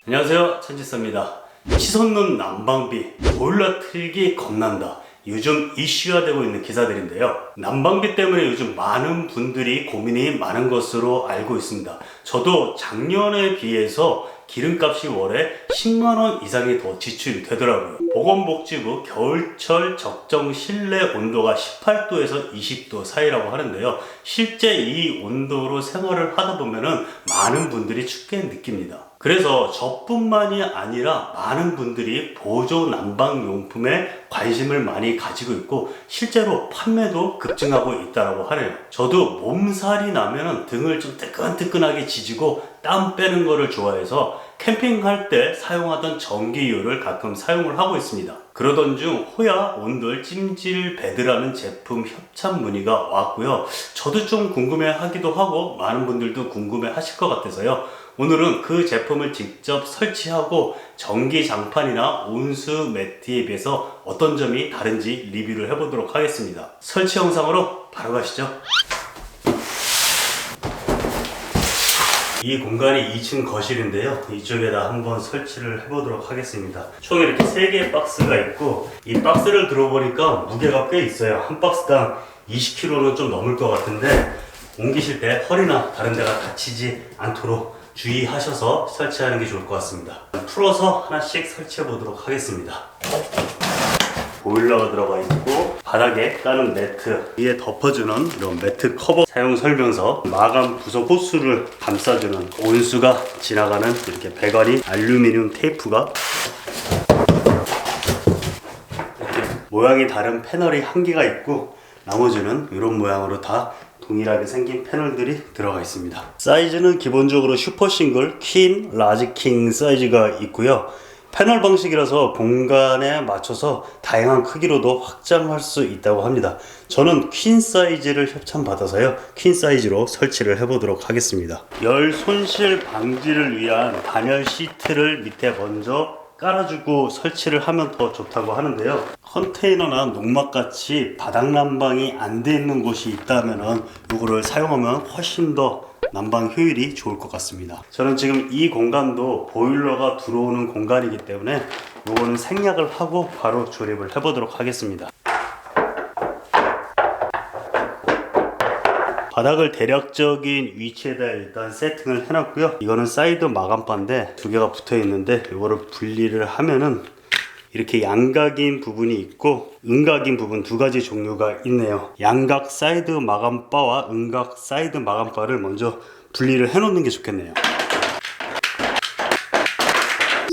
안녕하세요, 천지서입니다. 치솟는 난방비, 보일러 틀기 겁난다. 요즘 이슈화 되고 있는 기사들인데요. 난방비 때문에 요즘 많은 분들이 고민이 많은 것으로 알고 있습니다. 저도 작년에 비해서 기름값이 월에 10만원 이상이 더 지출이 되더라고요. 보건복지부 겨울철 적정 실내 온도가 18도에서 20도 사이라고 하는데요. 실제 이 온도로 생활을 하다 보면은 많은 분들이 춥게 느낍니다. 그래서 저뿐만이 아니라 많은 분들이 보조 난방용품에 관심을 많이 가지고 있고 실제로 판매도 급증하고 있다고 하네요. 저도 몸살이 나면 등을 좀 뜨끈뜨끈하게 지지고 땀 빼는 거를 좋아해서 캠핑할 때 사용하던 전기요를 가끔 사용을 하고 있습니다. 그러던 중 호야 온돌 찜질 베드라는 제품 협찬 문의가 왔고요. 저도 좀 궁금해 하기도 하고 많은 분들도 궁금해 하실 것 같아서요. 오늘은 그 제품을 직접 설치하고 전기장판이나 온수 매트에 비해서 어떤 점이 다른지 리뷰를 해보도록 하겠습니다. 설치 영상으로 바로 가시죠. 이 공간이 2층 거실인데요. 이쪽에다 한번 설치를 해보도록 하겠습니다. 총 이렇게 3개의 박스가 있고 이 박스를 들어보니까 무게가 꽤 있어요. 한 박스당 20kg는 좀 넘을 것 같은데 옮기실 때 허리나 다른 데가 다치지 않도록 주의하셔서 설치하는 게 좋을 것 같습니다. 풀어서 하나씩 설치해 보도록 하겠습니다. 보일러가 들어가 있고 바닥에 까는 매트, 위에 덮어주는 이런 매트 커버 사용 설명서, 마감 부속 호스를 감싸주는 온수가 지나가는 이렇게 배관이 알루미늄 테이프가 이렇게 모양이 다른 패널이 한 개가 있고 나머지는 이런 모양으로 다 동일하게 생긴 패널들이 들어가 있습니다. 사이즈는 기본적으로 슈퍼 싱글, 퀸, 라지 킹 사이즈가 있고요. 패널 방식이라서 공간에 맞춰서 다양한 크기로도 확장할 수 있다고 합니다. 저는 퀸 사이즈를 협찬받아서요. 퀸 사이즈로 설치를 해보도록 하겠습니다. 열 손실 방지를 위한 단열 시트를 밑에 먼저 깔아주고 설치를 하면 더 좋다고 하는데요. 컨테이너나 농막같이 바닥 난방이 안 돼 있는 곳이 있다면 이거를 사용하면 훨씬 더 난방 효율이 좋을 것 같습니다. 저는 지금 이 공간도 보일러가 들어오는 공간이기 때문에 이거는 생략을 하고 바로 조립을 해보도록 하겠습니다. 바닥을 대략적인 위치에다 일단 세팅을 해놨고요. 이거는 사이드 마감바인데 두 개가 붙어 있는데 이거를 분리를 하면은 이렇게 양각인 부분이 있고 음각인 부분 두 가지 종류가 있네요. 양각 사이드 마감바와 음각 사이드 마감바를 먼저 분리를 해 놓는 게 좋겠네요.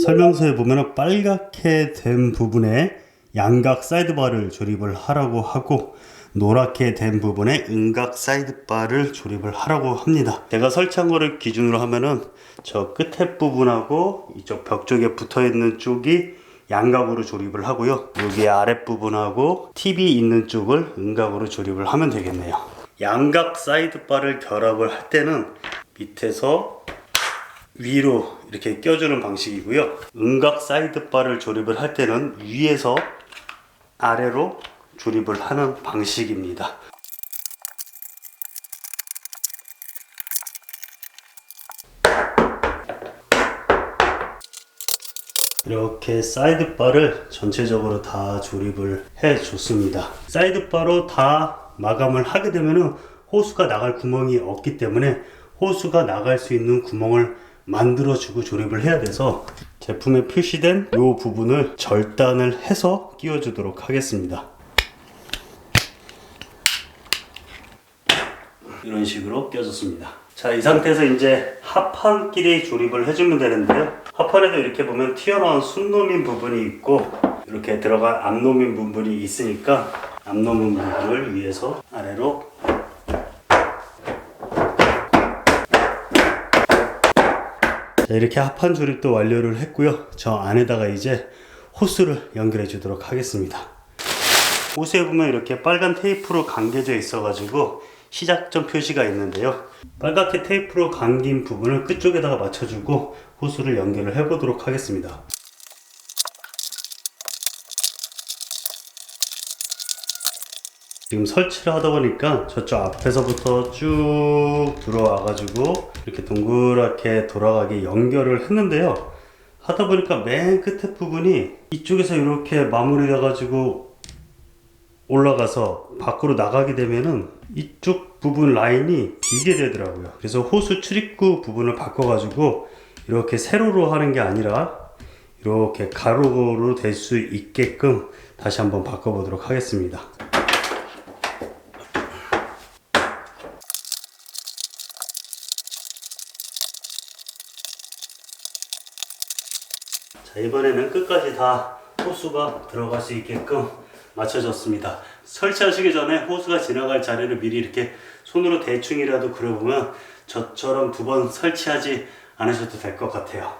설명서에 보면 빨갛게 된 부분에 양각 사이드바를 조립을 하라고 하고 노랗게 된 부분에 음각 사이드바를 조립을 하라고 합니다. 제가 설치한 거를 기준으로 하면은 저 끝에 부분하고 이쪽 벽 쪽에 붙어 있는 쪽이 양각으로 조립을 하고요. 여기 아랫부분하고 팁이 있는 쪽을 음각으로 조립을 하면 되겠네요. 양각 사이드바를 결합을 할 때는 밑에서 위로 이렇게 껴주는 방식이고요. 음각 사이드바를 조립을 할 때는 위에서 아래로 조립을 하는 방식입니다. 이렇게 사이드바를 전체적으로 다 조립을 해 줬습니다. 사이드바로 다 마감을 하게 되면 호수가 나갈 구멍이 없기 때문에 호수가 나갈 수 있는 구멍을 만들어 주고 조립을 해야 돼서 제품에 표시된 이 부분을 절단을 해서 끼워 주도록 하겠습니다. 이런 식으로 껴줬습니다. 자, 이 상태에서 이제 하판끼리 조립을 해주면 되는데요. 하판에도 이렇게 보면 튀어나온 순노민 부분이 있고 이렇게 들어간 앞노민 부분이 있으니까 앞노민 부분을 위에서 아래로 자, 이렇게 하판 조립도 완료를 했고요. 저 안에다가 이제 호스를 연결해 주도록 하겠습니다. 호스에 보면 이렇게 빨간 테이프로 감겨져 있어 가지고 시작점 표시가 있는데요. 빨갛게 테이프로 감긴 부분을 끝쪽에다가 맞춰주고 호스를 연결을 해 보도록 하겠습니다. 지금 설치를 하다 보니까 저쪽 앞에서부터 쭉 들어와 가지고 이렇게 동그랗게 돌아가게 연결을 했는데요. 하다 보니까 맨 끝에 부분이 이쪽에서 이렇게 마무리돼 가지고 올라가서 밖으로 나가게 되면은 이쪽 부분 라인이 비게 되더라고요. 그래서 호수 출입구 부분을 바꿔 가지고 이렇게 세로로 하는 게 아니라 이렇게 가로로 될 수 있게끔 다시 한번 바꿔 보도록 하겠습니다. 자, 이번에는 끝까지 다 호수가 들어갈 수 있게끔 맞춰졌습니다. 설치하시기 전에 호수가 지나갈 자리를 미리 이렇게 손으로 대충이라도 그려보면 저처럼 2번 설치하지 않으셔도 될 것 같아요.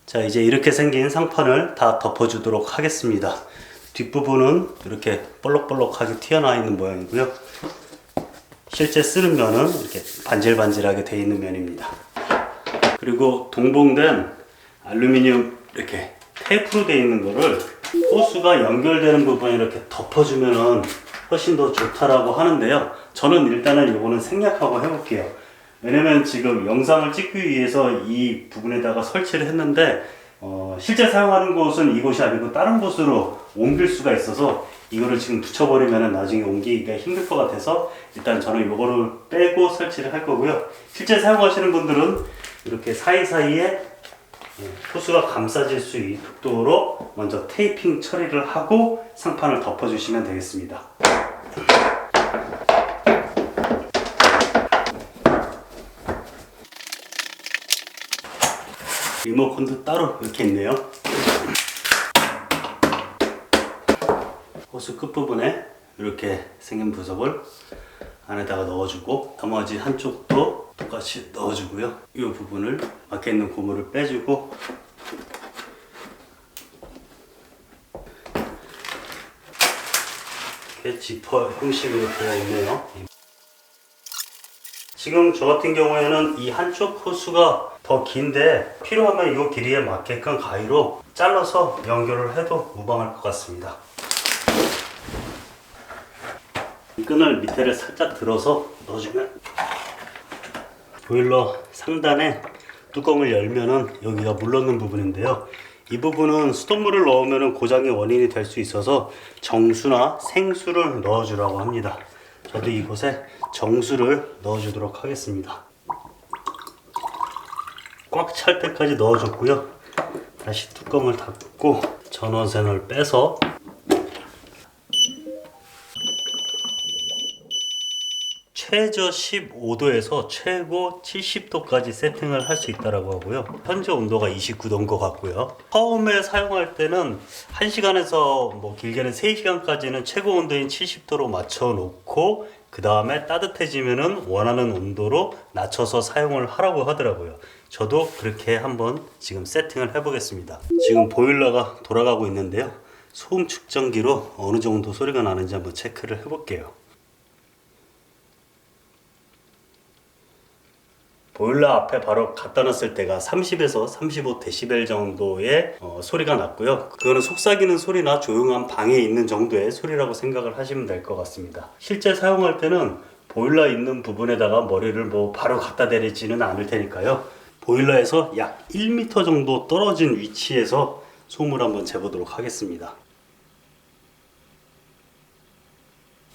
자, 이제 이렇게 생긴 상판을 다 덮어주도록 하겠습니다. 뒷부분은 이렇게 볼록볼록하게 튀어나와 있는 모양이고요. 실제 쓰는 면은 이렇게 반질반질하게 되어 있는 면입니다. 그리고 동봉된 알루미늄 이렇게 테이프로 되어 있는 거를 호수가 연결되는 부분에 이렇게 덮어주면은 훨씬 더 좋다라고 하는데요. 저는 일단은 이거는 생략하고 해볼게요. 왜냐면 지금 영상을 찍기 위해서 이 부분에다가 설치를 했는데 실제 사용하는 곳은 이곳이 아니고 다른 곳으로 옮길 수가 있어서 이거를 지금 붙여버리면 나중에 옮기기가 힘들 것 같아서 일단 저는 이거를 빼고 설치를 할 거고요. 실제 사용하시는 분들은 이렇게 사이사이에 호수가 감싸질 수 있도록 먼저 테이핑 처리를 하고 상판을 덮어주시면 되겠습니다. 리모컨도 따로 이렇게 있네요. 호수 끝부분에 이렇게 생긴 부속을 안에다가 넣어주고 나머지 한쪽도 똑같이 넣어주고요. 이 부분을 밖에 있는 고무를 빼주고 이렇게 지퍼 형식으로 되어 있네요. 지금 저 같은 경우에는 이 한쪽 호수가 더 긴데 필요하면 이 길이에 맞게끔 가위로 잘라서 연결을 해도 무방할 것 같습니다. 이 끈을 밑에를 살짝 들어서 넣어주면 보일러 상단에 뚜껑을 열면은 여기가 물 넣는 부분인데요. 이 부분은 수돗물을 넣으면 고장의 원인이 될 수 있어서 정수나 생수를 넣어주라고 합니다. 저도 이곳에 정수를 넣어주도록 하겠습니다. 꽉 찰 때까지 넣어줬고요. 다시 뚜껑을 닫고 전원선을 빼서 최저 15도에서 최고 70도까지 세팅을 할 수 있다고 하고요. 현재 온도가 29도인 것 같고요. 처음에 사용할 때는 1시간에서 뭐 길게는 3시간까지는 최고 온도인 70도로 맞춰 놓고 그 다음에 따뜻해지면은 원하는 온도로 낮춰서 사용을 하라고 하더라고요. 저도 그렇게 한번 지금 세팅을 해 보겠습니다. 지금 보일러가 돌아가고 있는데요. 소음 측정기로 어느 정도 소리가 나는지 한번 체크를 해 볼게요. 보일러 앞에 바로 갖다 놨을 때가 30에서 35dB 정도의 소리가 났고요. 그거는 속삭이는 소리나 조용한 방에 있는 정도의 소리라고 생각을 하시면 될 것 같습니다. 실제 사용할 때는 보일러 있는 부분에다가 머리를 뭐 바로 갖다 대리지는 않을 테니까요. 보일러에서 약 1m 정도 떨어진 위치에서 소음을 한번 재보도록 하겠습니다.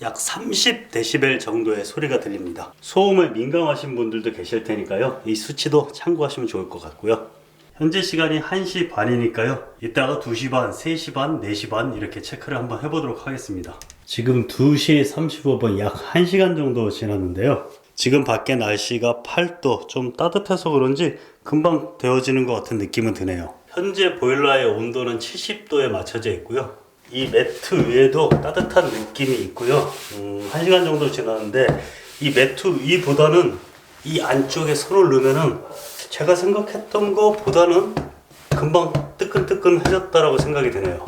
약 30dB 정도의 소리가 들립니다. 소음에 민감하신 분들도 계실 테니까요. 이 수치도 참고하시면 좋을 것 같고요. 현재 시간이 1시 반이니까요. 이따가 2시 반, 3시 반, 4시 반 이렇게 체크를 한번 해보도록 하겠습니다. 지금 2시 35분 약 1시간 정도 지났는데요. 지금 밖에 날씨가 8도, 좀 따뜻해서 그런지 금방 데워지는 것 같은 느낌은 드네요. 현재 보일러의 온도는 70도에 맞춰져 있고요. 이 매트 위에도 따뜻한 느낌이 있고요. 1시간 정도 지났는데 이 매트 위보다는 이 안쪽에 손을 넣으면은 제가 생각했던 것보다는 금방 뜨끈뜨끈해졌다라고 생각이 드네요.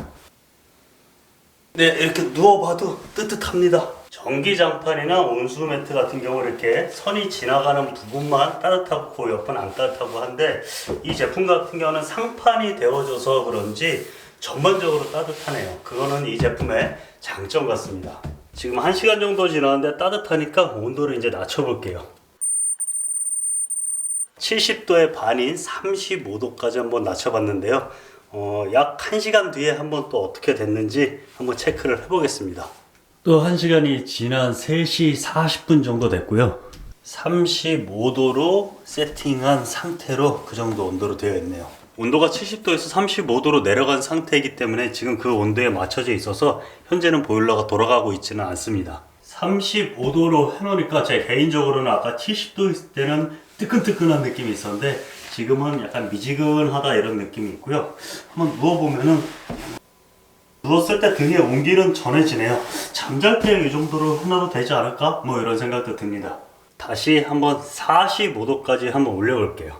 네, 이렇게 누워봐도 뜨뜻합니다. 전기장판이나 온수 매트 같은 경우 이렇게 선이 지나가는 부분만 따뜻하고 옆은 안 따뜻하고 한데 이 제품 같은 경우는 상판이 데워져서 그런지 전반적으로 따뜻하네요. 그거는 이 제품의 장점 같습니다. 지금 1시간 정도 지났는데 따뜻하니까 온도를 이제 낮춰볼게요. 70도의 반인 35도까지 한번 낮춰봤는데요. 약 1시간 뒤에 한번 또 어떻게 됐는지 한번 체크를 해보겠습니다. 또 1시간이 지난 3시 40분 정도 됐고요. 35도로 세팅한 상태로 그 정도 온도로 되어 있네요. 온도가 70도에서 35도로 내려간 상태이기 때문에 지금 그 온도에 맞춰져 있어서 현재는 보일러가 돌아가고 있지는 않습니다. 35도로 해놓으니까 제 개인적으로는 아까 70도 있을 때는 뜨끈뜨끈한 느낌이 있었는데 지금은 약간 미지근하다 이런 느낌이 있고요. 한번 누워보면은 누웠을 때 등에 온기는 전해지네요. 잠잘 때 이 정도로 해놔도 되지 않을까? 뭐 이런 생각도 듭니다. 다시 한번 45도까지 한번 올려볼게요.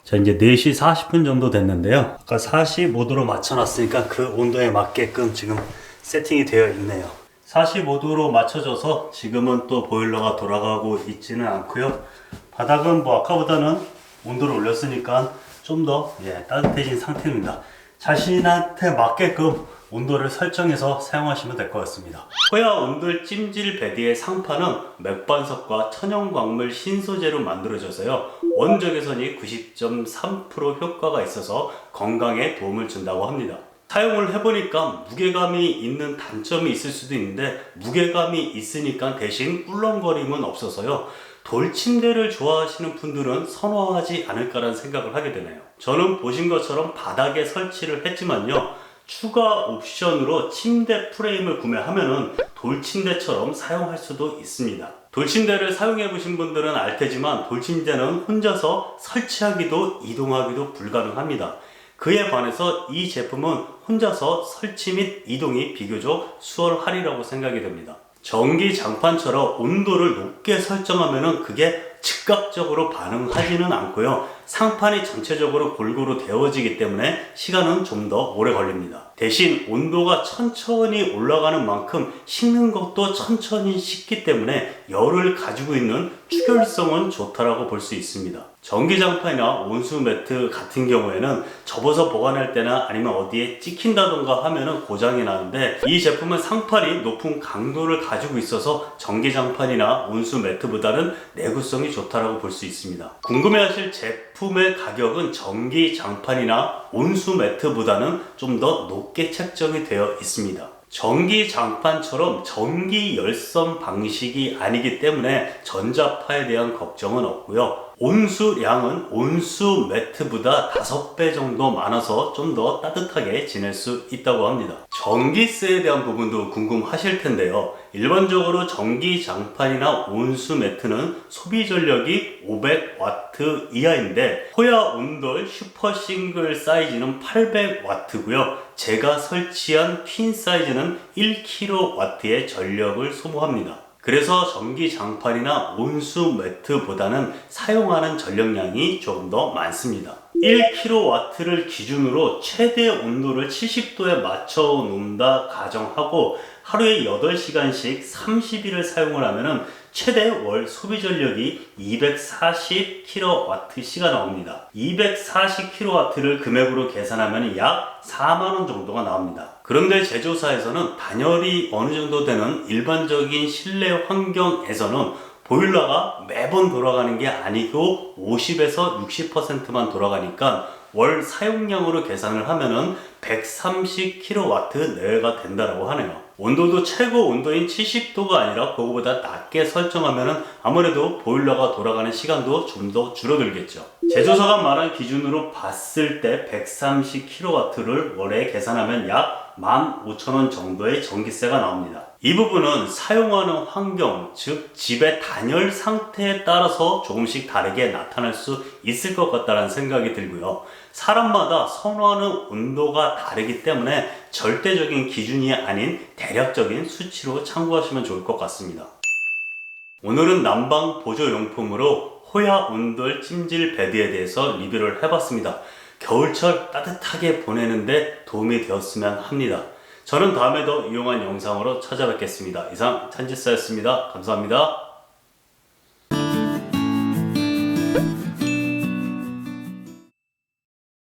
자, 이제 4시 40분 정도 됐는데요. 아까 45도로 맞춰놨으니까 그 온도에 맞게끔 지금 세팅이 되어 있네요. 45도로 맞춰져서 지금은 또 보일러가 돌아가고 있지는 않고요. 바닥은 뭐 아까보다는 온도를 올렸으니까 좀 더 따뜻해진 상태입니다. 자신한테 맞게끔 온도를 설정해서 사용하시면 될 것 같습니다. 호야 온돌 찜질 베드의 상판은 맥반석과 천연광물 신소재로 만들어져서요. 원적 개선이 90.3% 효과가 있어서 건강에 도움을 준다고 합니다. 사용을 해보니까 무게감이 있는 단점이 있을 수도 있는데 무게감이 있으니까 대신 꿀렁거림은 없어서요. 돌침대를 좋아하시는 분들은 선호하지 않을까라는 생각을 하게 되네요. 저는 보신 것처럼 바닥에 설치를 했지만요. 추가 옵션으로 침대 프레임을 구매하면은 돌침대처럼 사용할 수도 있습니다. 돌침대를 사용해 보신 분들은 알 테지만 돌침대는 혼자서 설치하기도 이동하기도 불가능합니다. 그에 반해서 이 제품은 혼자서 설치 및 이동이 비교적 수월하리라고 생각이 됩니다. 전기 장판처럼 온도를 높게 설정하면 그게 즉각적으로 반응하지는 않고요. 상판이 전체적으로 골고루 데워지기 때문에 시간은 좀 더 오래 걸립니다. 대신 온도가 천천히 올라가는 만큼 식는 것도 천천히 식기 때문에 열을 가지고 있는 축열성은 좋다라고 볼 수 있습니다. 전기장판이나 온수 매트 같은 경우에는 접어서 보관할 때나 아니면 어디에 찍힌다던가 하면은 고장이 나는데 이 제품은 상판이 높은 강도를 가지고 있어서 전기장판이나 온수 매트보다는 내구성이 좋다라고 볼 수 있습니다. 궁금해하실 제품의 가격은 전기장판이나 온수 매트보다는 좀 더 높게 책정이 되어 있습니다. 전기장판처럼 전기 열선 방식이 아니기 때문에 전자파에 대한 걱정은 없고요. 온수량은 온수 매트보다 5배 정도 많아서 좀 더 따뜻하게 지낼 수 있다고 합니다. 전기세에 대한 부분도 궁금하실 텐데요. 일반적으로 전기장판이나 온수 매트는 소비 전력이 500W 이하인데 호야 온돌 슈퍼 싱글 사이즈는 800W고요. 제가 설치한 퀸 사이즈는 1kW의 전력을 소모합니다. 그래서 전기장판이나 온수 매트보다는 사용하는 전력량이 조금 더 많습니다. 1kW를 기준으로 최대 온도를 70도에 맞춰 놓는다 가정하고 하루에 8시간씩 30일을 사용을 하면 최대 월 소비 전력이 240kWh가 나옵니다. 240kW를 금액으로 계산하면 약 4만원 정도가 나옵니다. 그런데 제조사에서는 단열이 어느 정도 되는 일반적인 실내 환경에서는 보일러가 매번 돌아가는 게 아니고 50에서 60%만 돌아가니까 월 사용량으로 계산을 하면은 130kW 내외가 된다고 하네요. 온도도 최고 온도인 70도가 아니라 그거보다 낮게 설정하면은 아무래도 보일러가 돌아가는 시간도 좀 더 줄어들겠죠. 제조사가 말한 기준으로 봤을 때 130kW를 월에 계산하면 약 15,000원 정도의 전기세가 나옵니다. 이 부분은 사용하는 환경, 즉 집의 단열 상태에 따라서 조금씩 다르게 나타날 수 있을 것 같다는 생각이 들고요. 사람마다 선호하는 온도가 다르기 때문에 절대적인 기준이 아닌 대략적인 수치로 참고하시면 좋을 것 같습니다. 오늘은 난방 보조용품으로 호야 온돌 찜질 베드에 대해서 리뷰를 해봤습니다. 겨울철 따뜻하게 보내는데 도움이 되었으면 합니다. 저는 다음에 더 유용한 영상으로 찾아뵙겠습니다. 이상 찬지스였습니다. 감사합니다.